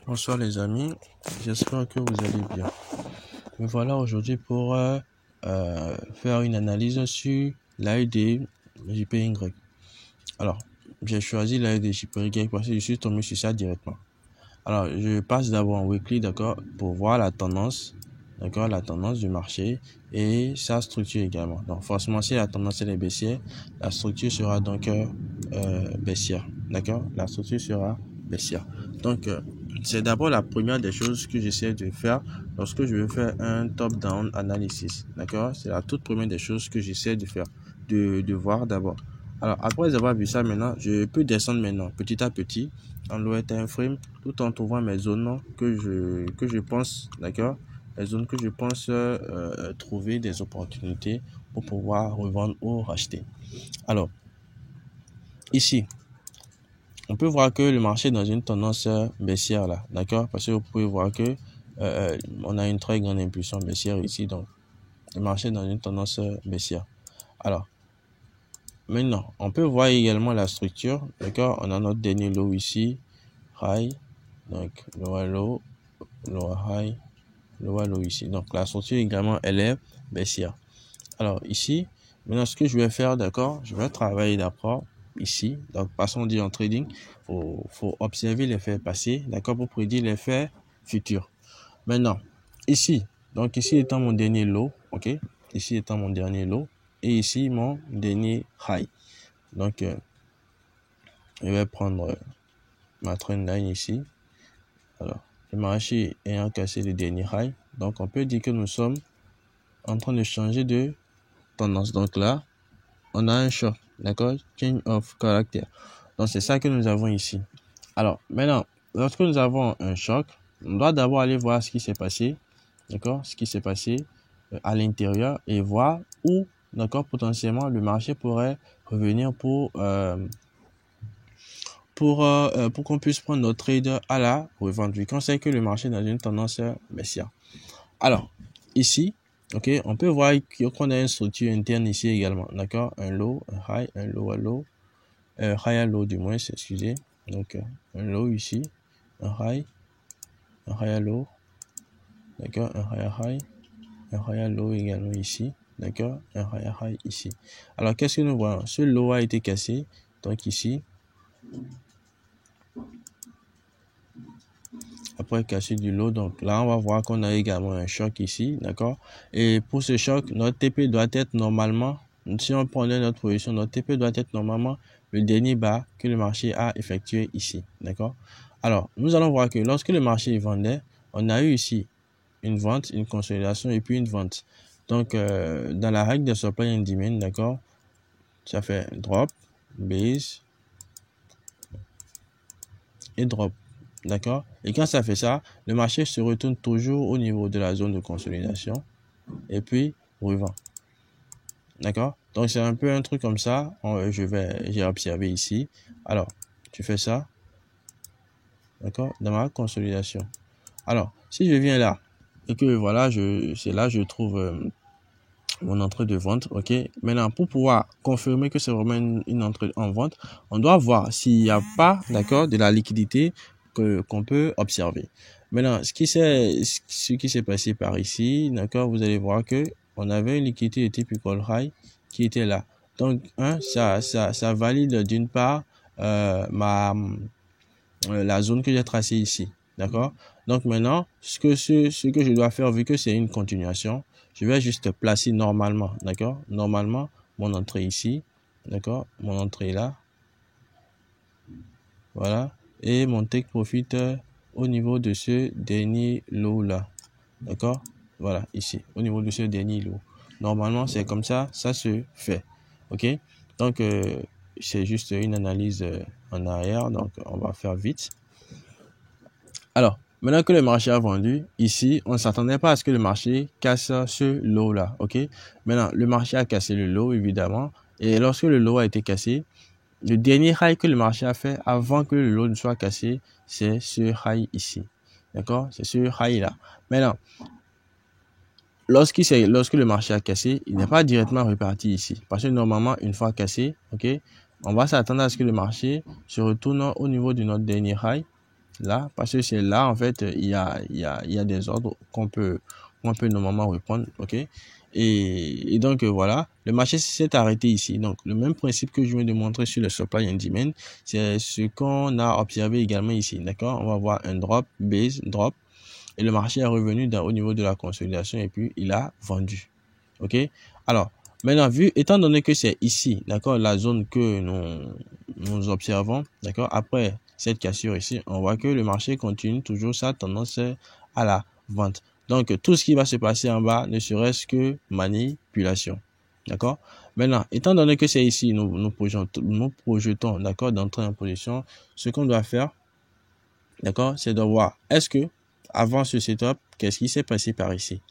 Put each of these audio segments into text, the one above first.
Bonsoir les amis, j'espère que vous allez bien. Me voilà aujourd'hui pour faire une analyse sur l'AED JPY. Alors, j'ai choisi l'AED JPY parce que je suis tombé sur ça directement. Alors, je passe d'abord en weekly, d'accord, pour voir la tendance, d'accord, la tendance du marché et sa structure également. Donc, forcément, si la tendance est baissière, la structure sera donc baissière, d'accord, la structure sera baissière. Donc, c'est d'abord la première des choses que j'essaie de faire lorsque je veux faire un top-down analysis, d'accord. C'est la toute première des choses que j'essaie de faire, de voir d'abord. Alors, après avoir vu ça maintenant, je peux descendre maintenant, petit à petit, en lower time frame, tout en trouvant mes zones que je pense, d'accord, les zones que je pense trouver des opportunités pour pouvoir revendre ou racheter. Alors, ici, on peut voir que le marché est dans une tendance baissière là, d'accord, parce que vous pouvez voir que on a une très grande impulsion baissière ici, donc le marché est dans une tendance baissière. Alors, maintenant, on peut voir également la structure, d'accord, on a notre dernier low ici, high, donc lower low, lower high, lower low ici. Donc la structure également elle est baissière. Alors ici, maintenant ce que je vais faire, d'accord, je vais travailler d'abord ici. Donc passons dit en trading, faut observer l'effet passé, d'accord, pour prédire l'effet futur. Maintenant ici, donc ici étant mon dernier low, ok, ici étant mon dernier low et ici mon dernier high. Donc je vais prendre ma trend line ici. Alors le marché ayant cassé le dernier high, donc on peut dire que nous sommes en train de changer de tendance. Donc là, on a un short, d'accord, change of character. Donc c'est ça que nous avons ici. Alors maintenant, lorsque nous avons un choc, on doit d'abord aller voir ce qui s'est passé, d'accord, ce qui s'est passé à l'intérieur et voir où, d'accord, potentiellement le marché pourrait revenir pour qu'on puisse prendre notre trade à la revente. Vu qu'on sait que le marché est dans une tendance baissière. Alors ici, ok, on peut voir qu'on a une structure interne ici également, d'accord, un low, un high, un lower low, higher low du moins, excusez, donc un low ici, un higher low, d'accord, un higher high, un higher low également ici, d'accord, un higher high ici. Alors qu'est-ce que nous voyons? Ce low a été cassé, donc ici, après casser du low, donc là on va voir qu'on a également un choc ici, d'accord, et pour ce choc notre TP doit être normalement, si on prenait notre position, notre TP doit être normalement le dernier bas que le marché a effectué ici, d'accord. Alors nous allons voir que lorsque le marché vendait, on a eu ici une vente, une consolidation et puis une vente. Donc dans la règle de supply and demand, d'accord, ça fait drop, base et drop. D'accord? Et quand ça fait ça, le marché se retourne toujours au niveau de la zone de consolidation et puis revend. D'accord? Donc c'est un peu un truc comme ça. J'ai observé ici. Alors, tu fais ça. D'accord? Dans ma consolidation. Alors, si je viens là et que voilà, c'est là je trouve mon entrée de vente. Ok? Maintenant, pour pouvoir confirmer que c'est vraiment une entrée en vente, on doit voir s'il n'y a pas, d'accord, de la liquidité qu'on peut observer. Maintenant, ce qui s'est passé par ici, d'accord, vous allez voir que on avait une liquidité de type equal high qui était là. Donc, ça valide d'une part la zone que j'ai tracée ici, d'accord. Donc maintenant, ce que je dois faire, vu que c'est une continuation, je vais juste placer normalement, d'accord, normalement mon entrée ici, d'accord, mon entrée là, voilà, et mon take profit au niveau de ce dernier lot là, d'accord, voilà, ici, au niveau de ce dernier lot. Normalement, c'est comme ça se fait, ok. Donc, c'est juste une analyse en arrière, donc on va faire vite. Alors, maintenant que le marché a vendu, ici, on ne s'attendait pas à ce que le marché casse ce lot-là, ok? Maintenant, le marché a cassé le lot, évidemment, et lorsque le lot a été cassé, le dernier high que le marché a fait avant que le lot ne soit cassé, c'est ce high ici, d'accord? C'est ce high-là. Maintenant, lorsque le marché a cassé, il n'est pas directement reparti ici, parce que normalement, une fois cassé, ok, on va s'attendre à ce que le marché se retourne au niveau de notre dernier high, là, parce que c'est là, en fait, il y a des ordres qu'on peut normalement reprendre, ok? Et donc, voilà, le marché s'est arrêté ici. Donc, le même principe que je viens de montrer sur le supply and demand, c'est ce qu'on a observé également ici, d'accord? On va voir un drop, base, drop, et le marché est revenu au niveau de la consolidation et puis il a vendu, ok? Alors, maintenant, étant donné que c'est ici, d'accord, la zone que nous observons, d'accord, après cette cassure ici, on voit que le marché continue toujours sa tendance à la vente. Donc, tout ce qui va se passer en bas ne serait-ce que manipulation. D'accord? Maintenant, étant donné que c'est ici, nous projetons, d'accord, d'entrer en position, ce qu'on doit faire, d'accord, c'est de voir, est-ce que, avant ce setup, qu'est-ce qui s'est passé par ici?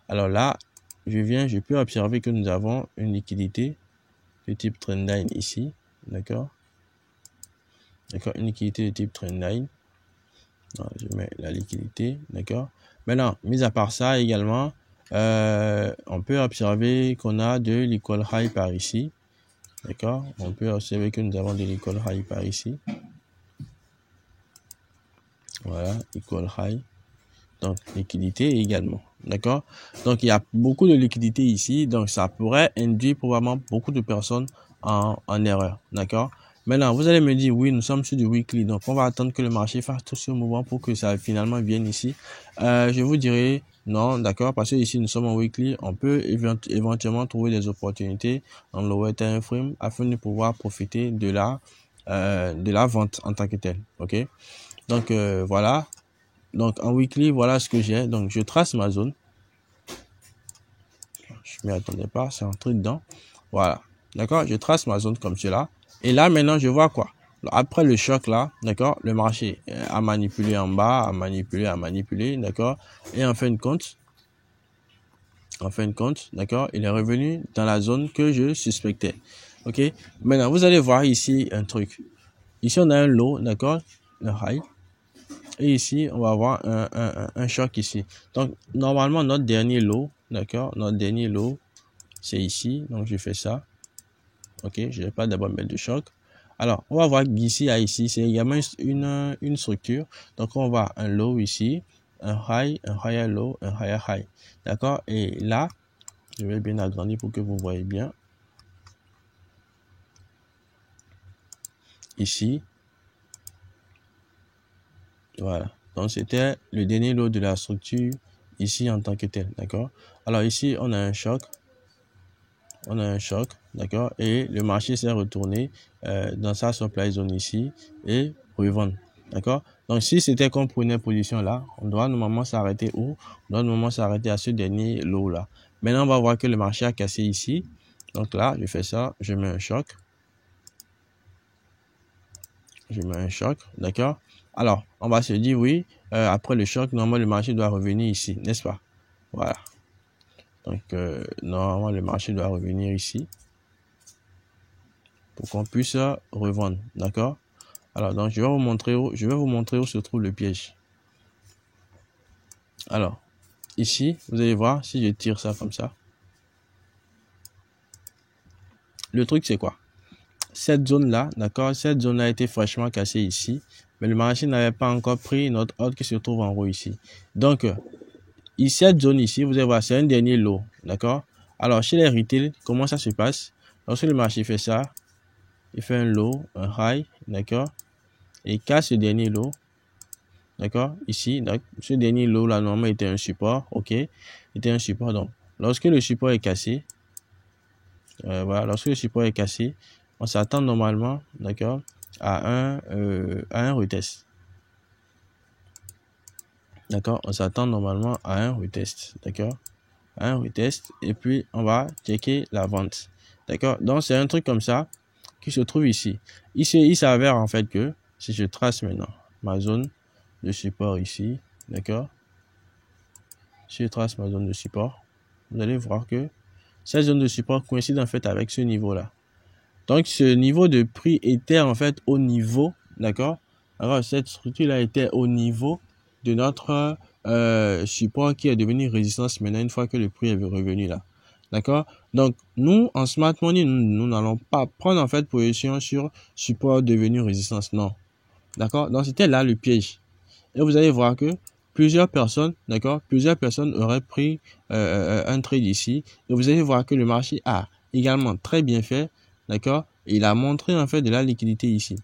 Alors là, je peux observer que nous avons une liquidité de type trendline ici, d'accord? D'accord, une liquidité de type trendline. Je mets la liquidité, d'accord. Maintenant, mis à part ça également, on peut observer qu'on a de l'equal high par ici, d'accord. On peut observer que nous avons de l'equal high par ici. Voilà, equal high. Donc, liquidité également, d'accord. Donc, il y a beaucoup de liquidité ici, donc ça pourrait induire probablement beaucoup de personnes en erreur, d'accord. Maintenant, vous allez me dire, oui, nous sommes sur du weekly, donc on va attendre que le marché fasse tout ce mouvement pour que ça finalement vienne ici. Je vous dirais non, d'accord, parce que ici nous sommes en weekly, on peut éventuellement trouver des opportunités en lower time frame afin de pouvoir profiter de la vente en tant que telle, ok. Donc voilà. Donc en weekly, voilà ce que j'ai. Donc je trace ma zone. Je m'y attendais pas, c'est entré dedans. Voilà. D'accord, je trace ma zone comme cela. Et là maintenant, je vois quoi? Après le choc là, d'accord, le marché a manipulé en bas, a manipulé, d'accord. Et en fin de compte, d'accord, il est revenu dans la zone que je suspectais. Ok. Maintenant, vous allez voir ici un truc. Ici, on a un low, d'accord, un high. Et ici, on va avoir un choc ici. Donc, normalement, notre dernier lot, d'accord, notre dernier lot, c'est ici. Donc, je fais ça. Ok, je vais pas d'abord mettre de choc. Alors, on va voir d'ici à ici, c'est également une structure. Donc, on va un low ici, un higher low, un higher high. D'accord? Et là, je vais bien agrandir pour que vous voyez bien. Ici. Voilà. Donc, c'était le dernier lot de la structure ici en tant que tel. D'accord? Alors, ici, on a un choc. D'accord, et le marché s'est retourné dans sa supply zone ici et revendre, d'accord. Donc si c'était qu'on prenait position là, on doit normalement s'arrêter où? On doit normalement s'arrêter à ce dernier lot là. Maintenant on va voir que le marché a cassé ici, donc là je fais ça, je mets un choc, d'accord. Alors on va se dire oui, après le choc normalement le marché doit revenir ici, n'est-ce pas? Voilà. Donc normalement le marché doit revenir ici pour qu'on puisse revendre, d'accord. Alors donc je vais vous montrer où se trouve le piège. Alors ici vous allez voir, si je tire ça comme ça, le truc c'est quoi? Cette zone là, d'accord, cette zone là a été fraîchement cassée ici, mais le marché n'avait pas encore pris notre ordre qui se trouve en haut ici. Donc ici, cette zone ici, vous allez voir, c'est un dernier lot, d'accord. Alors chez les retail, comment ça se passe? Lorsque le marché fait ça, il fait un low, un high, d'accord, et il casse ce dernier lot, d'accord, ici. Donc ce dernier lot là normalement était un support, ok, était un support. Donc lorsque le support est cassé, voilà, lorsque le support est cassé, on s'attend normalement, d'accord, à un retest, d'accord, on s'attend normalement à un retest, d'accord, un retest, et puis on va checker la vente, d'accord. Donc c'est un truc comme ça qui se trouve ici. Il s'avère en fait que si je trace maintenant ma zone de support ici, d'accord, si je trace ma zone de support, vous allez voir que cette zone de support coïncide en fait avec ce niveau là. Donc ce niveau de prix était en fait au niveau, d'accord. Alors cette structure là était au niveau de notre support qui est devenu résistance maintenant une fois que le prix est revenu là, d'accord. Donc nous en smart money, nous n'allons pas prendre en fait position sur support devenu résistance, non, d'accord. Donc c'était là le piège. Et vous allez voir que plusieurs personnes, d'accord, plusieurs personnes auraient pris un trade ici. Et vous allez voir que le marché a également très bien fait, d'accord. Il a montré en fait de la liquidité ici.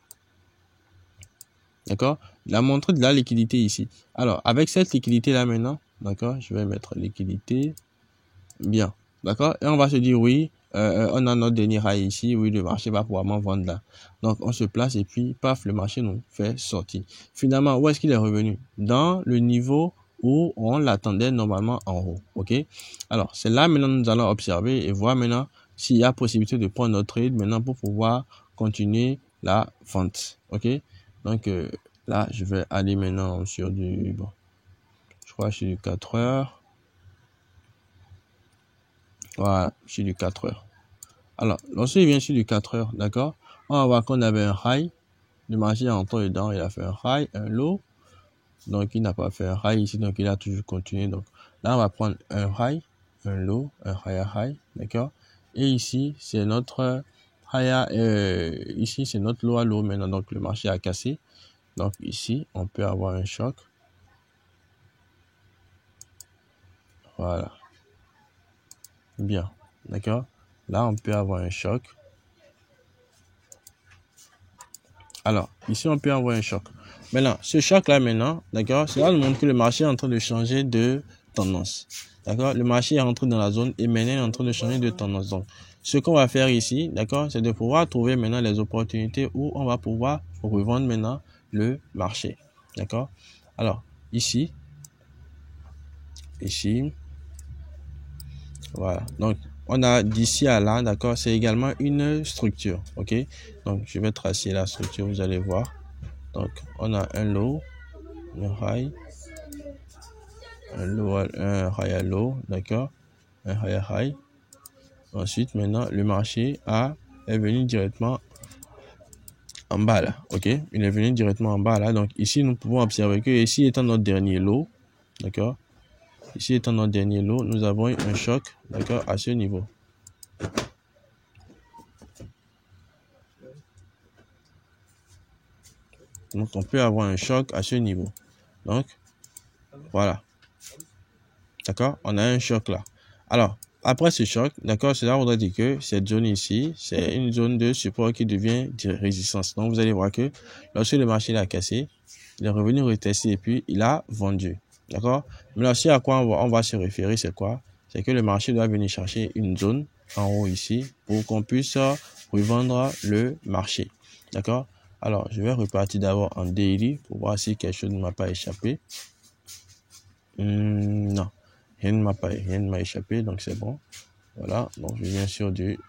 D'accord? Il a montré de la liquidité ici. Alors, avec cette liquidité-là maintenant, d'accord, je vais mettre liquidité. Bien. D'accord? Et on va se dire, oui, on a notre dernier high ici. Oui, le marché va probablement vendre là. Donc, on se place et puis, paf, le marché nous fait sortir. Finalement, où est-ce qu'il est revenu? Dans le niveau où on l'attendait normalement en haut. OK? Alors, c'est là maintenant nous allons observer et voir maintenant s'il y a possibilité de prendre notre trade maintenant pour pouvoir continuer la vente. OK? Donc, là, je vais aller maintenant sur du... Bon, je crois que je suis du 4 heures. Voilà, je suis du 4 heures. Alors, lorsqu'il vient sur du 4 heures, d'accord, on va voir qu'on avait un high. Le marché est entré dedans, il a fait un high, un low. Donc, il n'a pas fait un high ici, donc il a toujours continué. Donc, là, on va prendre un high, un low, un higher high, d'accord. Et ici, c'est notre higher, ici, c'est notre low à low maintenant. Donc, le marché a cassé. Donc, ici, on peut avoir un choc. Voilà. Bien. D'accord. Là, on peut avoir un choc. Alors, ici, on peut avoir un choc. Maintenant, ce choc-là, maintenant, d'accord, cela nous montre que le marché est en train de changer de tendance. D'accord. Le marché est rentré dans la zone et maintenant, il est en train de changer de tendance. Donc, ce qu'on va faire ici, d'accord, c'est de pouvoir trouver maintenant les opportunités où on va pouvoir revendre maintenant le marché. D'accord. Alors, ici, voilà. Donc, on a d'ici à là, d'accord, c'est également une structure, ok. Donc, je vais tracer la structure, vous allez voir. Donc, on a un low, un high, un low, un high low, d'accord, un high high. Ensuite, maintenant, le marché est venu directement en bas là, ok. Il est venu directement en bas là. Donc, ici, nous pouvons observer que ici étant notre dernier low, d'accord. Ici étant notre dernier lot, nous avons eu un choc, d'accord, à ce niveau. Donc, on peut avoir un choc à ce niveau. Donc, voilà. D'accord? On a un choc là. Alors, après ce choc, d'accord, cela voudrait dire que cette zone ici, c'est une zone de support qui devient de résistance. Donc, vous allez voir que lorsque le marché l'a cassé, il est revenu retester et puis il a vendu. D'accord? Mais là, à quoi on va se référer, c'est quoi? C'est que le marché doit venir chercher une zone en haut ici pour qu'on puisse revendre le marché. D'accord? Alors, je vais repartir d'abord en daily pour voir si quelque chose ne m'a pas échappé. Non, rien ne m'a échappé, donc c'est bon. Voilà, donc je viens sur du...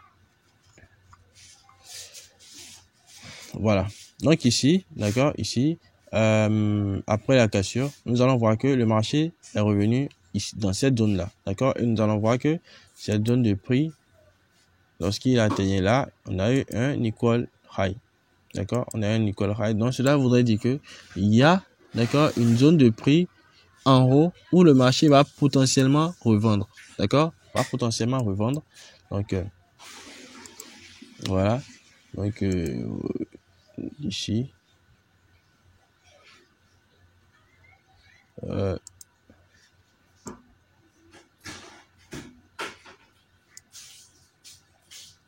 Voilà. Donc ici, d'accord, ici, après la cassure, nous allons voir que le marché est revenu ici, dans cette zone-là, d'accord? Et nous allons voir que cette zone de prix, lorsqu'il a atteint là, on a eu un equal high. D'accord, on a un equal high. Donc cela voudrait dire que il y a, d'accord, une zone de prix en haut où le marché va potentiellement revendre. D'accord, va potentiellement revendre. Donc voilà. Donc ici,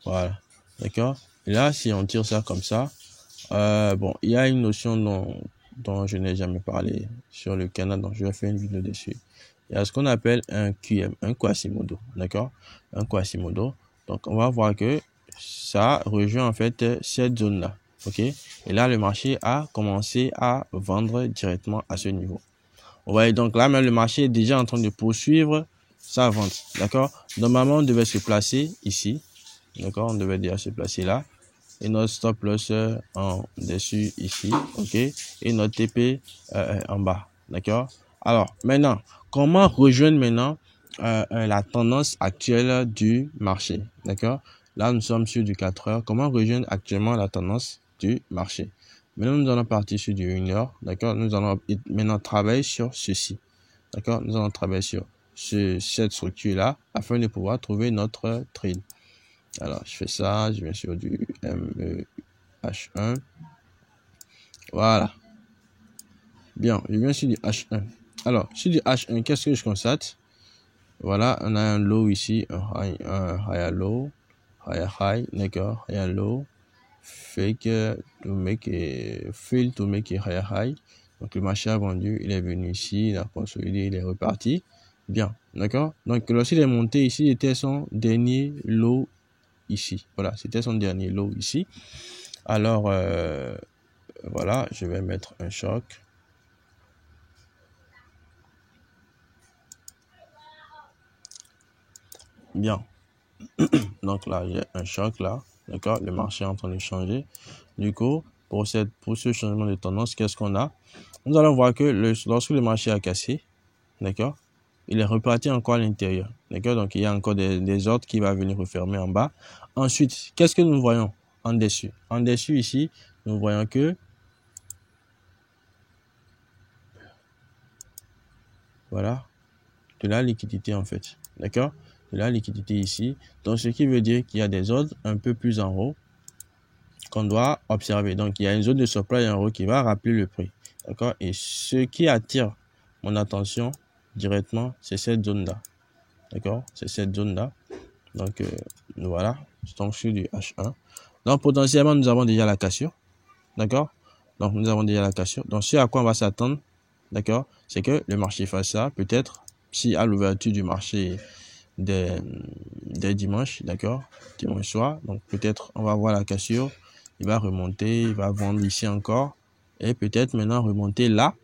voilà. D'accord. Et là, si on tire ça comme ça, bon, il y a une notion dont je n'ai jamais parlé sur le canal, donc je vais faire une vidéo dessus. Il y a ce qu'on appelle un QM, un Quasimodo, d'accord? Un Quasimodo. Donc, on va voir que ça rejoint en fait cette zone-là, ok? Et là, le marché a commencé à vendre directement à ce niveau. Vous voyez, donc là, même le marché est déjà en train de poursuivre sa vente, d'accord? Normalement, on devait se placer ici, d'accord? On devait déjà se placer là. Et notre stop loss en dessus ici, ok, et notre TP en bas, d'accord. Alors maintenant, comment rejoindre maintenant la tendance actuelle du marché, d'accord. Là nous sommes sur du 4 heures. Comment rejoindre actuellement la tendance du marché? Maintenant nous allons partir sur du 1 heure, d'accord. Nous allons maintenant travailler sur ceci, d'accord. Nous allons travailler sur cette structure là afin de pouvoir trouver notre trade. Alors, je fais ça, je viens sur du MEH1. Voilà. Bien, je viens sur du H1. Alors, sur du H1, qu'est-ce que je constate? Voilà, on a un low ici, un high low, high, d'accord, high low, fake to make a fail to make a high. Donc le marché a vendu, il est venu ici, il a consolidé, il est reparti. Bien, d'accord. Donc lorsqu'il est monté ici, c'était son dernier low ici. Voilà, c'était son dernier low ici. Alors voilà, je vais mettre un choc. Bien. Donc là, j'ai un choc là. D'accord, le marché est en train de changer. Du coup, pour ce changement de tendance, qu'est-ce qu'on a? Nous allons voir que lorsque le marché a cassé, d'accord, il est reparti encore à l'intérieur. D'accord, donc il y a encore des ordres qui vont venir refermer en bas. Ensuite, qu'est-ce que nous voyons en dessus? En dessus ici, nous voyons que voilà, de la liquidité en fait. D'accord, de la liquidité ici. Donc ce qui veut dire qu'il y a des ordres un peu plus en haut qu'on doit observer. Donc, il y a une zone de supply en haut qui va rappeler le prix. D'accord? Et ce qui attire mon attention directement, c'est cette zone-là. D'accord? C'est cette zone-là. Donc, voilà. Donc, sur du H1. Donc, potentiellement, nous avons déjà la cassure. D'accord? Donc, nous avons déjà la cassure. Donc, ce à quoi on va s'attendre, d'accord, c'est que le marché fasse ça. Peut-être, si à l'ouverture du marché des dimanches, d'accord, dimanche soir, donc peut-être on va voir la cassure. Il va remonter, il va vendre ici encore. Et peut-être maintenant remonter là.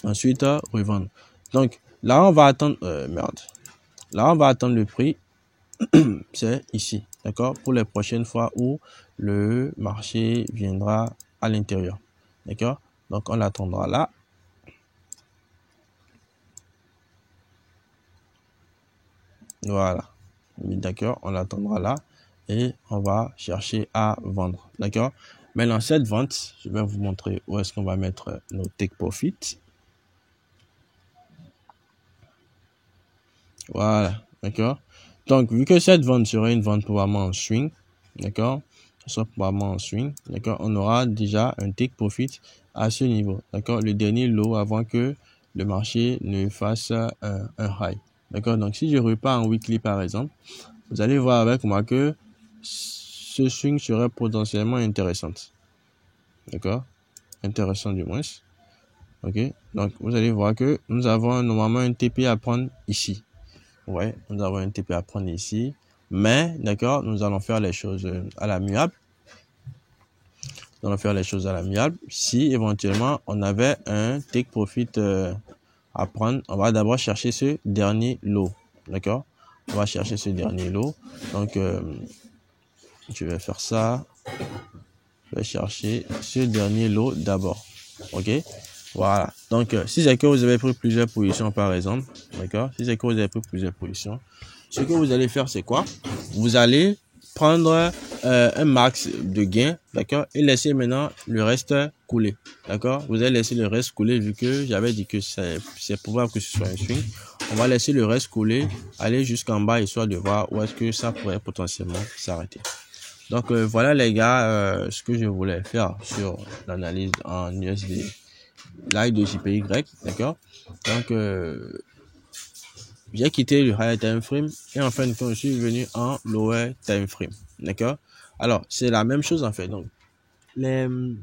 Ensuite, revendre. Donc, là, on va attendre... Là, on va attendre le prix. C'est ici. D'accord? Pour les prochaines fois où le marché viendra à l'intérieur. D'accord? Donc, on l'attendra là. Voilà. D'accord? On l'attendra là. Et on va chercher à vendre. D'accord? Maintenant, cette vente, je vais vous montrer où est-ce qu'on va mettre nos take profit. Voilà. D'accord? Donc, vu que cette vente serait une vente probablement en swing, d'accord? Ce sera probablement en swing, d'accord? On aura déjà un take profit à ce niveau, d'accord? Le dernier lot avant que le marché ne fasse un high, d'accord? Donc, si je repars en weekly par exemple, vous allez voir avec moi que ce swing serait potentiellement intéressante. D'accord? Intéressant du moins. Ok? Donc, vous allez voir que nous avons normalement un TP à prendre ici. Ouais, nous avons un TP à prendre ici. Mais, d'accord, nous allons faire les choses à l'amiable. Nous allons faire les choses à l'amiable. Si éventuellement on avait un take profit à prendre, on va d'abord chercher ce dernier lot. D'accord? On va chercher ce dernier lot. Donc, je vais faire ça. Je vais chercher ce dernier lot d'abord. Ok? Voilà. Donc, si c'est que vous avez pris plusieurs positions, par exemple, d'accord? Si c'est que vous avez pris plusieurs positions, ce que vous allez faire, c'est quoi? Vous allez prendre un max de gain, d'accord? Et laisser maintenant le reste couler, d'accord? Vous allez laisser le reste couler vu que j'avais dit que c'est probable que ce soit un swing. On va laisser le reste couler, aller jusqu'en bas histoire de voir où est-ce que ça pourrait potentiellement s'arrêter. Donc, voilà les gars, ce que je voulais faire sur l'analyse en USD. Live de JPY, d'accord? Donc, j'ai quitté le higher time frame et en fin de compte, je suis venu en lower time frame, d'accord? Alors, c'est la même chose en fait. Donc, le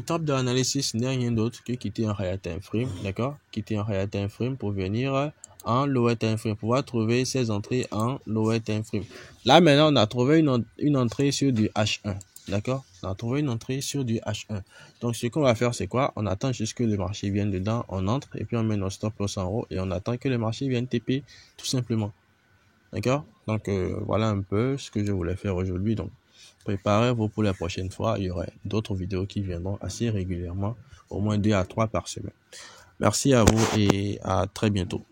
top de l'analysis n'est rien d'autre que quitter un higher time frame, d'accord? Quitter un higher time frame pour venir en lower time frame, pour pouvoir trouver ses entrées en lower time frame. Là, maintenant, on a trouvé une entrée sur du H1. D'accord? On a trouvé une entrée sur du H1. Donc, ce qu'on va faire, c'est quoi? On attend juste que le marché vienne dedans, on entre, et puis on met notre stop loss en haut, et on attend que le marché vienne TP, tout simplement. D'accord? Donc, voilà un peu ce que je voulais faire aujourd'hui. Donc, préparez-vous pour la prochaine fois. Il y aura d'autres vidéos qui viendront assez régulièrement, au moins 2 à 3 par semaine. Merci à vous et à très bientôt.